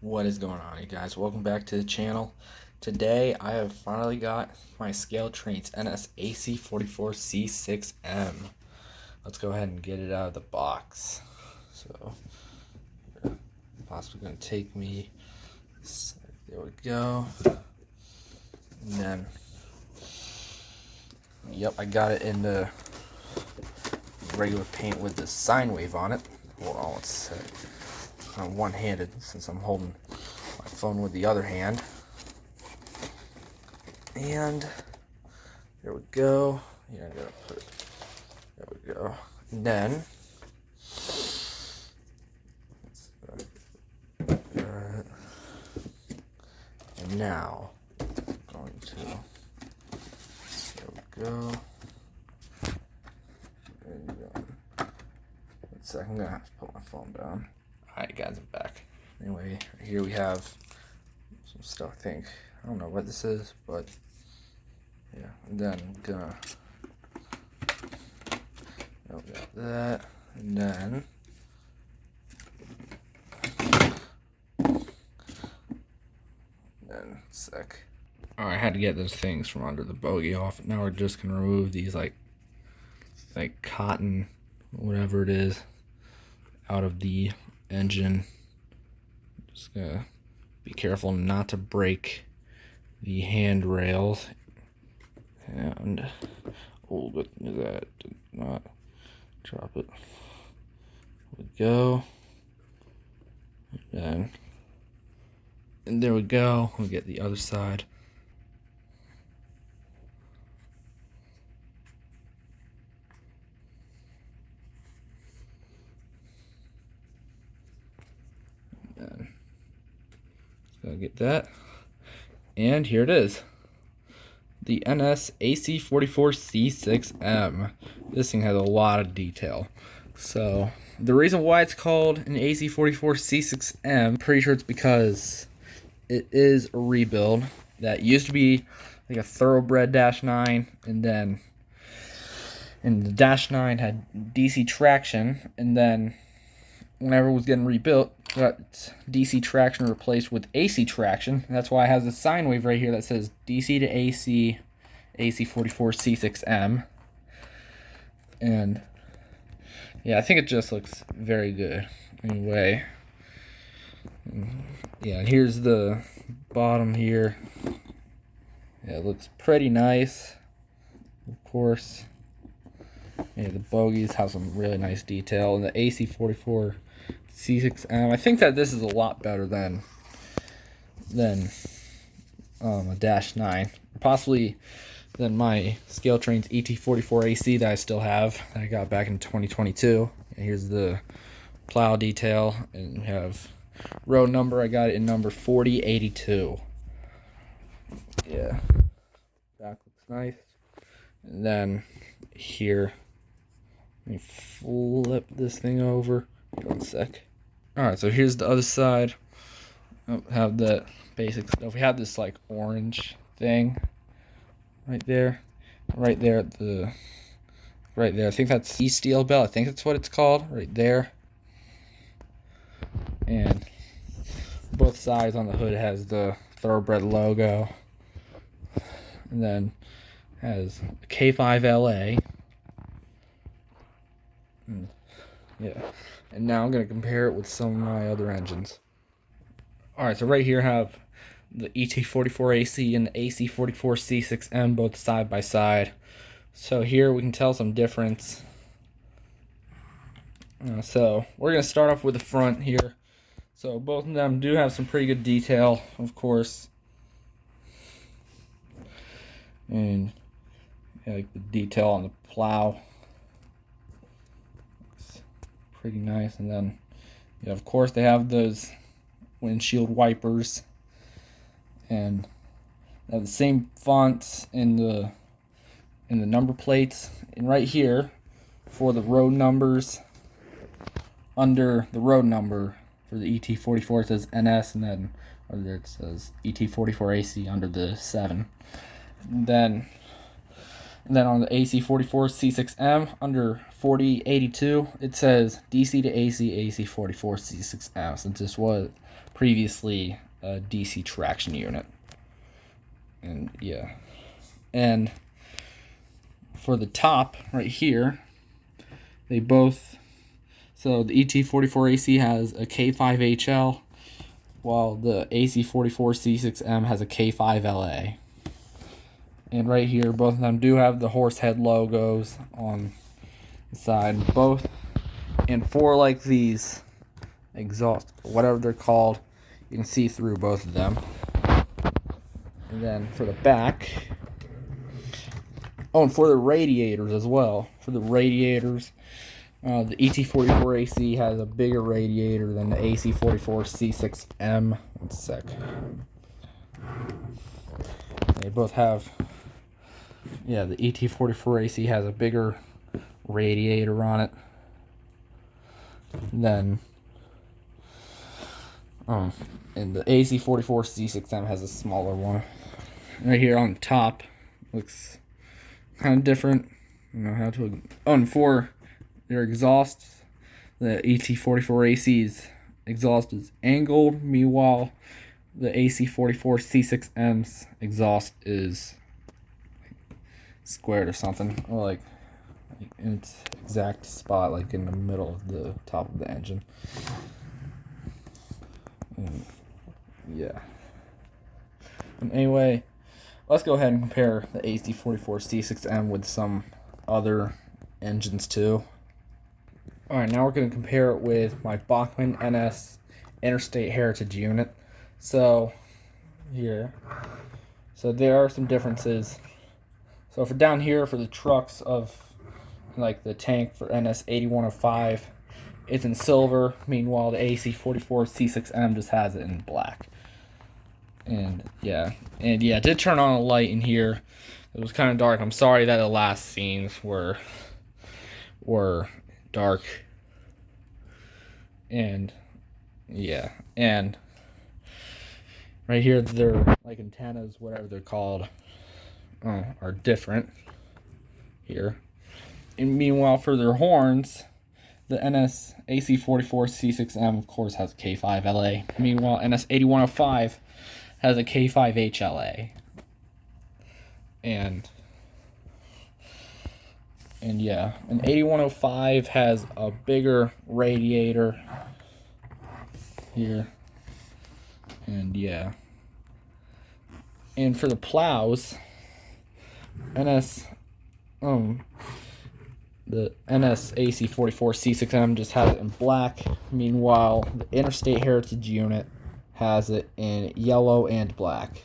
What is going on, you guys? Welcome back to the channel. Today I have finally got my Scaletrains NS AC44C6M. Let's go ahead and get it out of the box. So possibly gonna take me, there we go. And then yep, I got it in the regular paint with the Sinewave on it. Hold on, let's see. I'm one-handed since I'm holding my phone with the other hand. And there we go. Yeah, I gotta put it. There we go. And then and now I'm going to, there we go. And then, 1 second, I'm gonna have to put my phone down. Alright guys, I'm back. Anyway, here we have some stuff, I don't know what this is, but yeah, and then I'm gonna, oh, got that, and then sec. Alright, I had to get those things from under the bogie off. Now we're just gonna remove these like cotton, whatever it is, out of the engine. Just gonna be careful not to break the handrails. And oh, good news, that did not drop it. There we go. And there we go. We'll get the other side. And so get that. And here it is. The NS AC44C6M. This thing has a lot of detail. So the reason why it's called an AC44C6M, pretty sure it's because it is a rebuild that used to be like a thoroughbred -9, and then the -9 had DC traction, and then whenever it was getting rebuilt, got DC traction replaced with AC traction. And that's why it has a sine wave right here that says DC to AC AC44C6M. And yeah, I think it just looks very good. Anyway, yeah, and here's the bottom here. Yeah, it looks pretty nice. Of course, yeah, the bogies have some really nice detail, and the AC44C6M. I think that this is a lot better than a -9, possibly than my Scaletrains ET44AC that I still have, that I got back in 2022. And here's the plow detail, and we have road number. I got it in number 4082. Yeah, back looks nice. And then here, let me flip this thing over. 1 sec. Alright, so here's the other side. Have that basic stuff. We have this like orange thing right there. Right there at the right there. I think that's steel belt. I think that's what it's called. Right there. And both sides on the hood has the thoroughbred logo. And then has K5LA. Yeah. And now I'm going to compare it with some of my other engines. Alright, so right here I have the ET44AC and the AC44C6M both side by side. So here we can tell some difference. So we're going to start off with the front here. So both of them do have some pretty good detail, of course. And yeah, like the detail on the plow. Looks pretty nice. And then, yeah, of course, they have those windshield wipers, and they have the same fonts in the number plates. And right here for the road numbers, under the road number for the ET44 it says NS, and then over there it says ET44AC under the 7. And then And then on the AC44C6M under 4082, it says DC to AC AC44C6M, since this was previously a DC traction unit. And yeah. And for the top right here, they both, so the ET44AC has a K5HL, while the AC44C6M has a K5LA. And right here, both of them do have the Horsehead logos on the side, both. And for like these exhaust, whatever they're called, you can see through both of them. And then for the back, oh, and for the radiators as well. For the radiators, the ET44AC has a bigger radiator than the AC44C6M. One sec. They both have, yeah, the ET44AC has a bigger radiator on it than, and the AC44C6M has a smaller one. Right here on the top, looks kind of different. I don't know how to. Oh, and for their exhaust, the ET44AC's exhaust is angled. Meanwhile, the AC44C6M's exhaust is squared or something, or like in its exact spot, like in the middle of the top of the engine. And yeah. And anyway, let's go ahead and compare the AC44C6M with some other engines too. Alright, now we're going to compare it with my Bachmann NS Interstate Heritage unit. So, here. So there are some differences. So for down here, for the trucks of, like the tank for NS 8105, it's in silver. Meanwhile, the AC44C6M just has it in black. And yeah, it did turn on a light in here. It was kind of dark. I'm sorry that the last scenes were dark. And yeah, and right here, their like antennas, whatever they're called, are different here. And meanwhile, for their horns, the NS AC44C6M, of course, has a K5LA. Meanwhile, NS 8105 has a K5HLA. And yeah, an 8105 has a bigger radiator here. And yeah. And for the plows, the NS AC44C6M just has it in black. Meanwhile, the Interstate Heritage unit has it in yellow and black.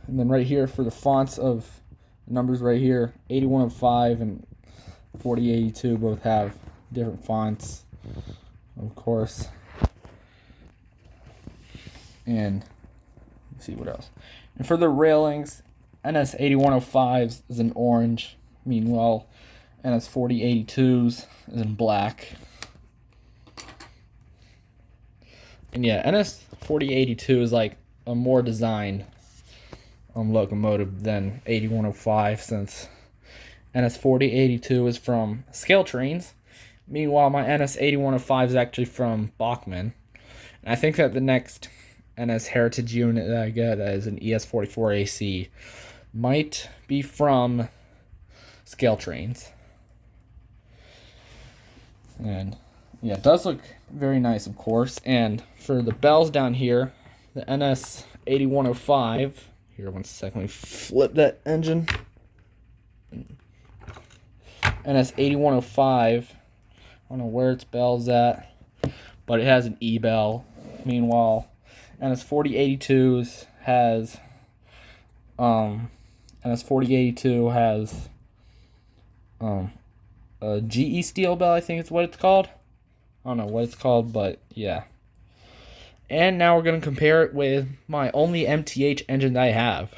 And then right here for the fonts of the numbers right here, 8105 and 4082 both have different fonts, of course. And let's see what else. And for the railings, NS 8105s is in orange. Meanwhile, NS 4082s is in black. And yeah, NS 4082 is like a more designed locomotive than 8105, since NS 4082 is from Scaletrains. Meanwhile, my NS 8105 is actually from Bachmann. And I think that the next NS Heritage unit that I get as an ES44AC might be from Scaletrains. And yeah, it does look very nice, of course. And for the bells down here, the NS 8105, here, one second, let me flip that engine. NS 8105, I don't know where its bell's at, but it has an E-bell. Meanwhile, NS 4082s has NS 4082 has a GE steel bell, I think is what it's called. I don't know what it's called, but yeah. And now we're going to compare it with my only MTH engine that I have.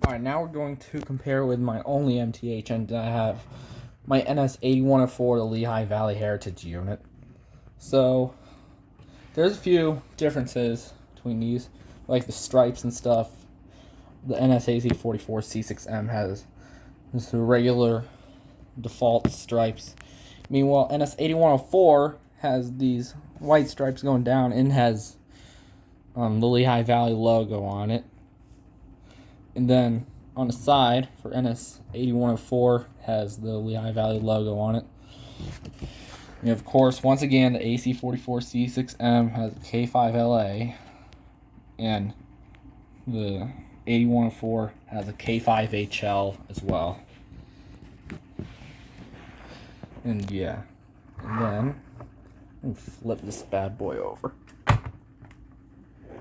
Alright, now we're going to compare it with my only MTH engine that I have. My NS 8104, the Lehigh Valley Heritage unit. So, there's a few differences between these. like the stripes and stuff, the NS AC44C6M has just the regular default stripes. Meanwhile, NS 8104 has these white stripes going down and has the Lehigh Valley logo on it. And then on the side for NS 8104 has the Lehigh Valley logo on it. And of course, once again, the AC44C6M has a K5LA, and the 8104 has a K5HL as well. And yeah, and then let me flip this bad boy over.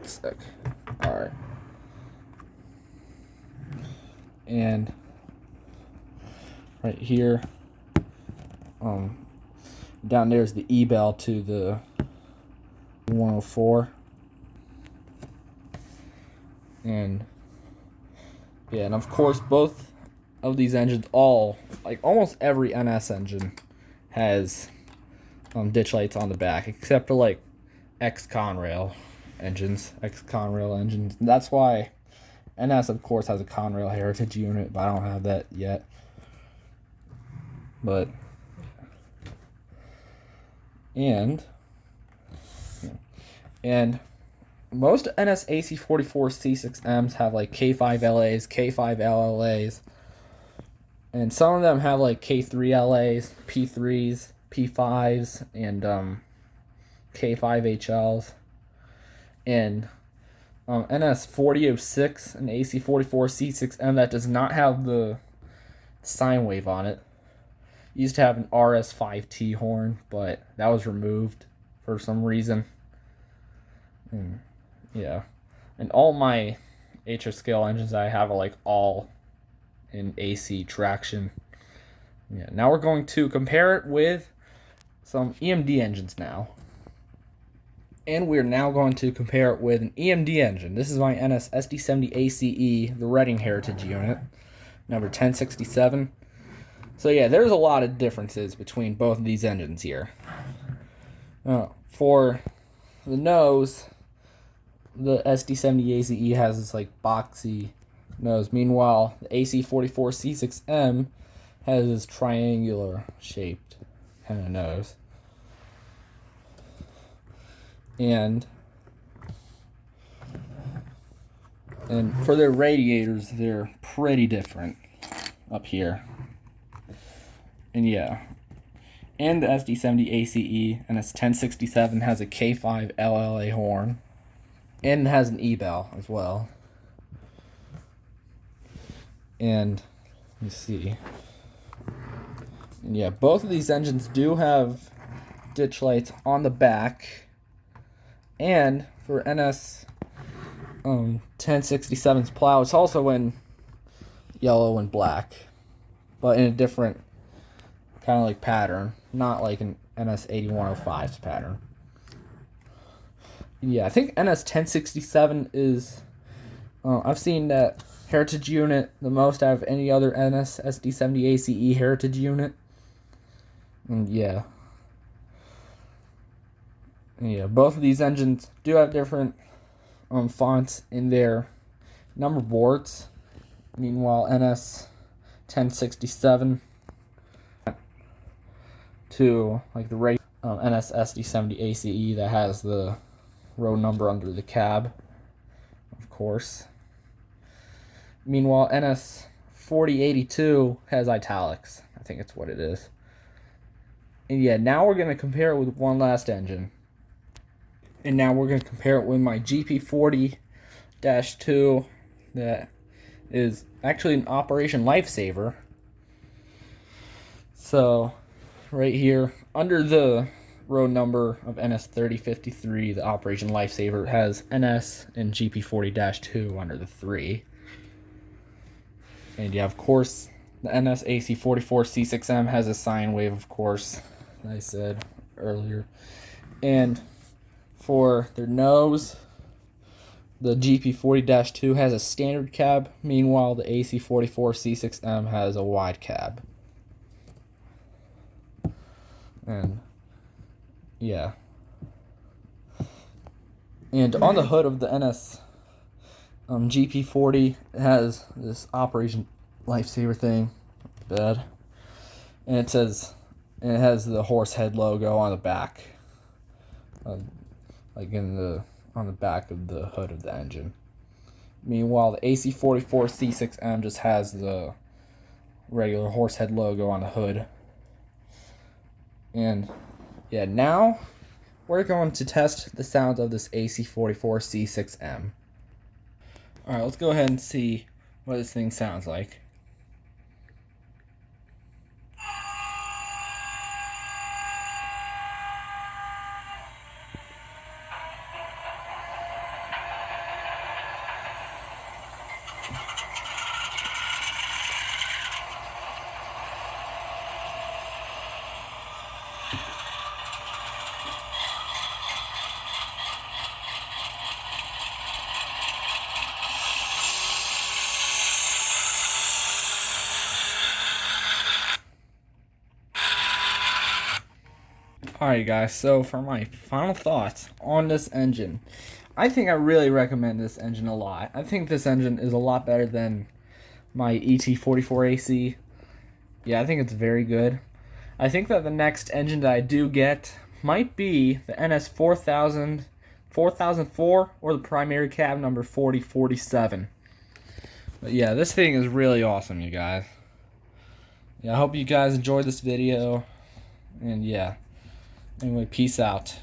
Sick. Alright. And right here, down there's the E-bell to the 104. And yeah, and of course both of these engines, almost every NS engine has ditch lights on the back, except for like X-Conrail engines. That's why NS, of course, has a Conrail heritage unit, but I don't have that yet. But and most NS AC44C6Ms have like K5LAs, K5LLAs, and some of them have like K3LAs, P3s, P5s, and K5HLs. And NS 4006 and AC44C6M that does not have the Sinewave on it. Used to have an RS5T horn, but that was removed for some reason. And yeah, and all my HS scale engines I have are like all in AC traction. Yeah, now we're going to compare it with some EMD engines now. And we're now going to compare it with an EMD engine. This is my NS SD70ACE, the Reading Heritage unit, number 1067. So yeah, there's a lot of differences between both of these engines here. For the nose, the SD70ACE has this like boxy nose. Meanwhile, the AC44C6M has this triangular shaped kind of nose. And for their radiators, they're pretty different up here. And yeah, and the SD70ACE and its 1067 has a K5 LLA horn, and it has an E-bell as well. And let me see. And yeah, both of these engines do have ditch lights on the back. And for NS 1067's plow, it's also in yellow and black, but in a different kind of like pattern, not like an NS 8105's pattern. Yeah, I think NS 1067 is, I've seen that heritage unit the most out of any other NS SD70ACE heritage unit. And yeah. Yeah, both of these engines do have different fonts in their number boards. Meanwhile, NS 1067 to like the NS SD70ACE that has the row number under the cab, of course. Meanwhile, NS 4082 has italics. I think it's what it is. And yeah, now we're going to compare it with one last engine. And now we're going to compare it with my GP40-2 that is actually an Operation Lifesaver. So, right here, under the row number of NS 3053, the Operation Lifesaver has NS and GP40-2 under the 3. And yeah, of course, the NS AC44C6M has a Sinewave, of course, as I said earlier. And for their nose, the GP40-2 has a standard cab. Meanwhile, the AC44C6M has a wide cab. And yeah. And on the hood of the NS GP40 has this Operation Lifesaver thing, bed, and it has the Horsehead logo on the back, like on the back of the hood of the engine. Meanwhile, the AC44C6M just has the regular Horsehead logo on the hood. And yeah, now we're going to test the sounds of this AC44C6M. Alright, let's go ahead and see what this thing sounds like. Alright guys, so for my final thoughts on this engine, I think I really recommend this engine a lot. I think this engine is a lot better than my ET44AC. Yeah, I think it's very good. I think that the next engine that I do get might be the NS 4004 or the Primary Cab number 4047. But yeah, this thing is really awesome, you guys. Yeah, I hope you guys enjoyed this video. And yeah. Anyway, peace out.